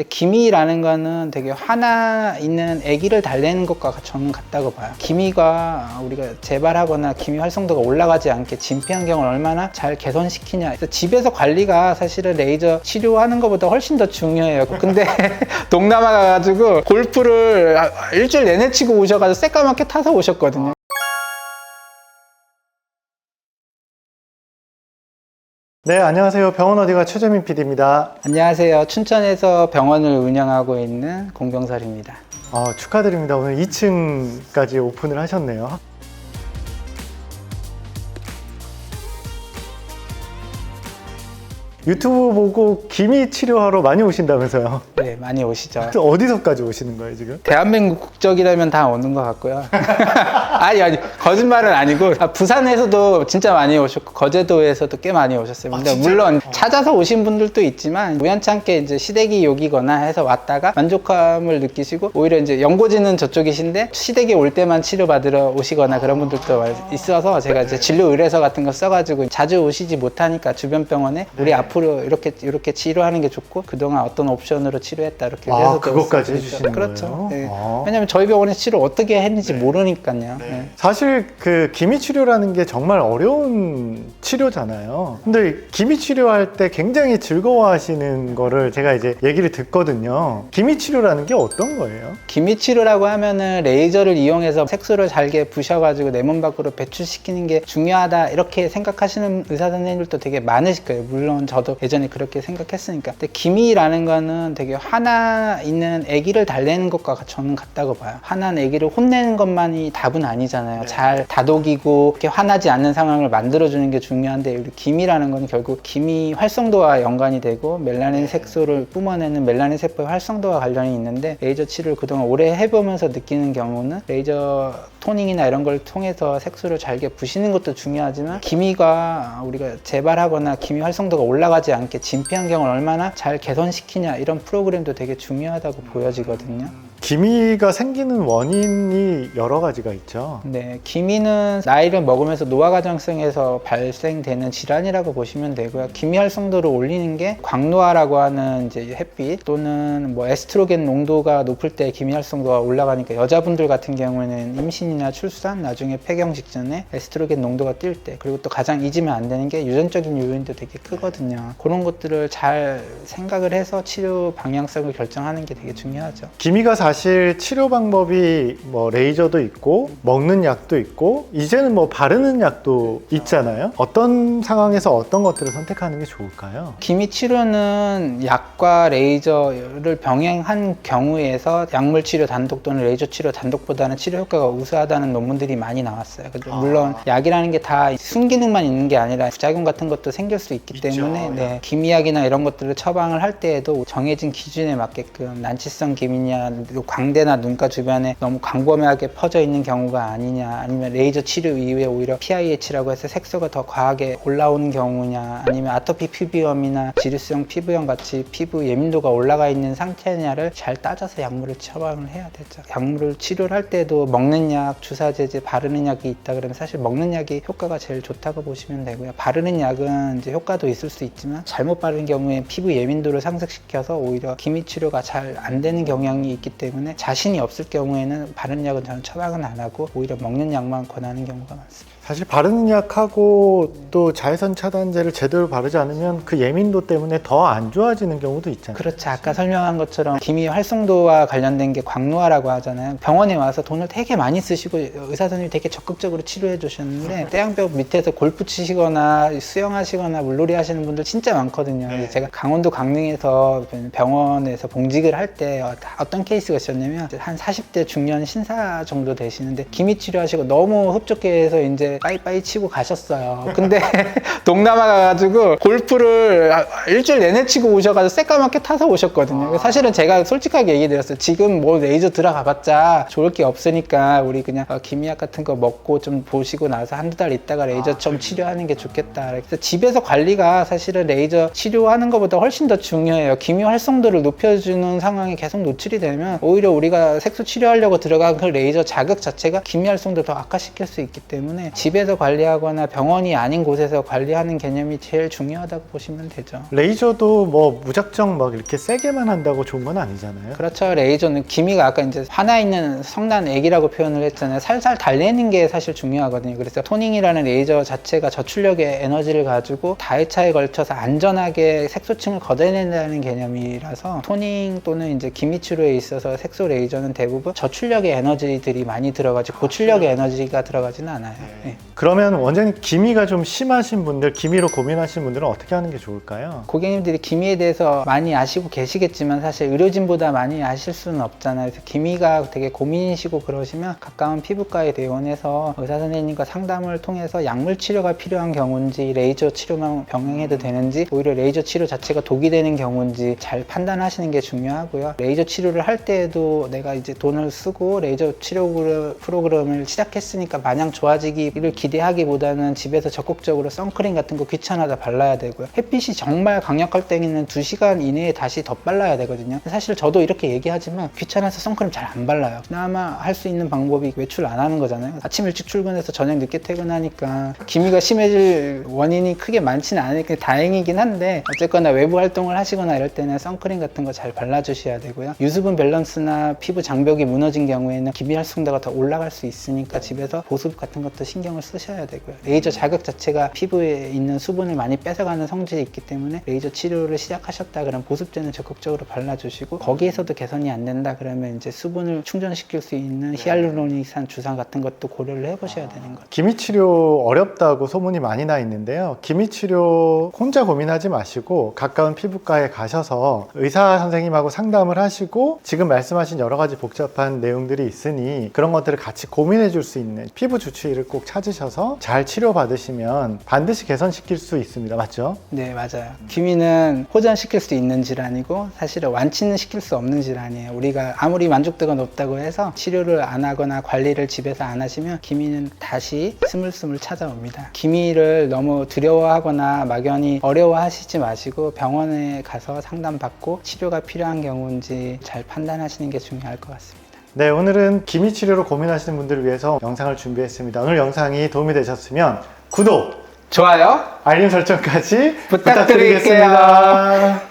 근데 기미라는 거는 되게 화나 있는 아기를 달래는 것과 저는 같다고 봐요. 기미가 우리가 재발하거나 기미 활성도가 올라가지 않게 진피환경을 얼마나 잘 개선시키냐. 그래서 집에서 관리가 사실은 레이저 치료하는 것보다 훨씬 더 중요해요. 근데 동남아 가가지고 골프를 일주일 내내 치고 오셔가지고 새까맣게 타서 오셨거든요. 네, 안녕하세요. 병원 어디가 최재민 PD입니다. 안녕하세요. 춘천에서 병원을 운영하고 있는 공병설입니다. 축하드립니다. 오늘 2층까지 오픈을 하셨네요. 유튜브 보고 기미 치료하러 많이 오신다면서요? 네, 많이 오시죠. 어디서까지 오시는 거예요, 지금? 대한민국 국적이라면 다 오는 것 같고요. 아니, 거짓말은 아니고, 부산에서도 진짜 많이 오셨고, 거제도에서도 꽤 많이 오셨어요. 근데 물론 찾아서 오신 분들도 있지만, 우연찮게 이제 시댁이 여기거나 해서 왔다가 만족감을 느끼시고, 오히려 이제 연고지는 저쪽이신데, 시댁에 올 때만 치료받으러 오시거나 그런 분들도 있어서, 제가 이제 진료 의뢰서 같은 거 써가지고, 자주 오시지 못하니까 주변 병원에 우리 앞으로 이렇게 치료하는 게 좋고, 그동안 어떤 옵션으로 치료했다, 이렇게 해서 그것까지 해주시는 그렇죠. 거예요? 네. 왜냐면 저희 병원에서 치료 어떻게 했는지 모르니까요. 네. 사실 그 기미 치료라는 게 정말 어려운 치료잖아요. 근데 기미 치료할 때 굉장히 즐거워하시는 거를 제가 이제 얘기를 듣거든요. 기미 치료라는 게 어떤 거예요? 기미 치료라고 하면은 레이저를 이용해서 색소를 잘게 부셔가지고 내 몸 밖으로 배출시키는 게 중요하다, 이렇게 생각하시는 의사 선생님들도 되게 많으실 거예요. 물론 저도 예전에 그렇게 생각했으니까. 근데 기미라는 거는 되게 화나 있는 아기를 달래는 것과 저는 같다고 봐요. 화난 아기를 혼내는 것만이 답은 아니잖아요. 잘 다독이고 이렇게 화나지 않는 상황을 만들어주는 게 중요한데, 우리 기미라는 건 결국 기미 활성도와 연관이 되고, 멜라닌 색소를 뿜어내는 멜라닌 세포의 활성도와 관련이 있는데, 레이저 치료를 그동안 오래 해보면서 느끼는 경우는 레이저 토닝이나 이런 걸 통해서 색소를 잘게 부시는 것도 중요하지만, 기미가 우리가 재발하거나 기미 활성도가 올라가지 않게 진피환경을 얼마나 잘 개선시키냐, 이런 프로그램도 되게 중요하다고 보여지거든요. 기미가 생기는 원인이 여러 가지가 있죠. 네, 기미는 나이를 먹으면서 노화 과정성에서 발생되는 질환이라고 보시면 되고요. 기미 활성도를 올리는 게 광노화라고 하는 이제 햇빛, 또는 뭐 에스트로겐 농도가 높을 때 기미 활성도가 올라가니까, 여자분들 같은 경우에는 임신이나 출산, 나중에 폐경 직전에 에스트로겐 농도가 뛸 때, 그리고 또 가장 잊으면 안 되는 게 유전적인 요인도 되게 크거든요. 그런 것들을 잘 생각을 해서 치료 방향성을 결정하는 게 되게 중요하죠. 기미가 사실 치료 방법이 뭐 레이저도 있고 먹는 약도 있고 이제는 뭐 바르는 약도 있잖아요. 어떤 상황에서 어떤 것들을 선택하는 게 좋을까요? 기미 치료는 약과 레이저를 병행한 경우에서 약물 치료 단독 또는 레이저 치료 단독보다는 치료 효과가 우수하다는 논문들이 많이 나왔어요. 물론 약이라는 게 다 순기능만 있는 게 아니라 부작용 같은 것도 생길 수 있기 때문에, 네, 기미약이나 이런 것들을 처방을 할 때에도 정해진 기준에 맞게끔 난치성 기미냐, 광대나 눈가 주변에 너무 광범위하게 퍼져 있는 경우가 아니냐, 아니면 레이저 치료 이후에 오히려 PIH라고 해서 색소가 더 과하게 올라오는 경우냐, 아니면 아토피 피부염이나 지루성 피부염 같이 피부 예민도가 올라가 있는 상태냐를 잘 따져서 약물을 처방을 해야 되죠. 약물을 치료를 할 때도 먹는 약, 주사제제, 바르는 약이 있다 그러면 사실 먹는 약이 효과가 제일 좋다고 보시면 되고요. 바르는 약은 이제 효과도 있을 수 있지만 잘못 바르는 경우에 피부 예민도를 상승시켜서 오히려 기미 치료가 잘 안 되는 경향이 있기 때문에, 자신이 없을 경우에는 바르는 약은 저는 처방은 안 하고 오히려 먹는 약만 권하는 경우가 많습니다. 사실 바르는 약하고 또 자외선 차단제를 제대로 바르지 않으면 그 예민도 때문에 더 안 좋아지는 경우도 있잖아요. 그렇죠. 아까 설명한 것처럼 기미 활성도와 관련된 게 광노화라고 하잖아요. 병원에 와서 돈을 되게 많이 쓰시고 의사 선생님이 되게 적극적으로 치료해 주셨는데, 태양벽 밑에서 골프 치시거나 수영하시거나 물놀이 하시는 분들 진짜 많거든요. 제가 강원도 강릉에서 병원에서 봉직을 할 때 어떤 케이스가 있었냐면, 한 40대 중년 신사 정도 되시는데 기미 치료하시고 너무 흡족해서 이제 빠이빠이 치고 가셨어요. 근데 동남아 가가지고 골프를 일주일 내내 치고 오셔가지고 새까맣게 타서 오셨거든요. 사실은 제가 솔직하게 얘기드렸어요. 지금 뭐 레이저 들어가봤자 좋을 게 없으니까 우리 그냥 기미약 같은 거 먹고 좀 보시고 나서 한두 달 있다가 레이저 좀 치료하는 게 좋겠다. 그래서 집에서 관리가 사실은 레이저 치료하는 것보다 훨씬 더 중요해요. 기미 활성도를 높여주는 상황에 계속 노출이 되면 오히려 우리가 색소 치료하려고 들어간 그 레이저 자극 자체가 기미 활성도를 더 악화시킬 수 있기 때문에, 집에서 관리하거나 병원이 아닌 곳에서 관리하는 개념이 제일 중요하다고 보시면 되죠. 레이저도 뭐 무작정 막 이렇게 세게만 한다고 좋은 건 아니잖아요. 그렇죠. 레이저는 기미가 아까 이제 화나 있는 성난 액이라고 표현을 했잖아요. 살살 달래는 게 사실 중요하거든요. 그래서 토닝이라는 레이저 자체가 저출력의 에너지를 가지고 다회차에 걸쳐서 안전하게 색소층을 걷어낸다는 개념이라서 토닝 또는 이제 기미 치료에 있어서 색소 레이저는 대부분 저출력의 에너지들이 많이 들어가지 고출력의 에너지가 들어가지는 않아요. 네. 그러면 원장님 기미가 좀 심하신 분들, 기미로 고민하시는 분들은 어떻게 하는 게 좋을까요? 고객님들이 기미에 대해서 많이 아시고 계시겠지만 사실 의료진보다 많이 아실 수는 없잖아요. 그래서 기미가 되게 고민이시고 그러시면 가까운 피부과에 대원해서 의사 선생님과 상담을 통해서 약물 치료가 필요한 경우인지 레이저 치료만 병행해도 되는지 오히려 레이저 치료 자체가 독이 되는 경우인지 잘 판단하시는 게 중요하고요. 레이저 치료를 할 때에도 내가 이제 돈을 쓰고 레이저 치료 프로그램을 시작했으니까 마냥 좋아지기를 기대하기보다는 집에서 적극적으로 선크림 같은 거 귀찮아서 발라야 되고요. 햇빛이 정말 강력할 때는 2시간 이내에 다시 덧발라야 되거든요. 사실 저도 이렇게 얘기하지만 귀찮아서 선크림 잘 안 발라요. 그나마 할 수 있는 방법이 외출 안 하는 거잖아요. 아침 일찍 출근해서 저녁 늦게 퇴근하니까 기미가 심해질 원인이 크게 많지는 않으니까 다행이긴 한데 어쨌거나 외부 활동을 하시거나 이럴 때는 선크림 같은 거 잘 발라주셔야 되고요. 유수분 밸런스나 피부 장벽이 무너진 경우에는 기미 활성도가 더 올라갈 수 있으니까 집에서 보습 같은 것도 신경을 쓰셔야 되고요. 레이저 자극 자체가 피부에 있는 수분을 많이 뺏어가는 성질이 있기 때문에 레이저 치료를 시작하셨다 그러면 보습제는 적극적으로 발라주시고 거기에서도 개선이 안 된다 그러면 이제 수분을 충전시킬 수 있는 히알루로닉산 주사 같은 것도 고려를 해보셔야 되는 거죠. 기미 치료 어렵다고 소문이 많이 나 있는데요. 기미 치료 혼자 고민하지 마시고 가까운 피부과에 가셔서 의사 선생님하고 상담을 하시고 지금 말씀하신 여러 가지 복잡한 내용들이 있으니 그런 것들을 같이 고민해 줄 수 있는 피부 주치의를 꼭 찾으셔서 잘 치료받으시면 반드시 개선시킬 수 있습니다. 맞죠? 네, 맞아요. 기미는 호전시킬 수 있는 질환이고 사실은 완치는 시킬 수 없는 질환이에요. 우리가 아무리 만족도가 높다고 해서 치료를 안 하거나 관리를 집에서 안 하시면 기미는 다시 스물스물 찾아옵니다. 기미를 너무 두려워하거나 막연히 어려워하시지 마시고 병원에 가서 상담받고 치료가 필요한 경우인지 잘 판단하시는 게 중요할 것 같습니다. 네, 오늘은 기미 치료로 고민하시는 분들을 위해서 영상을 준비했습니다. 오늘 영상이 도움이 되셨으면 구독, 좋아요. 알림 설정까지 부탁드릴게요. 부탁드리겠습니다.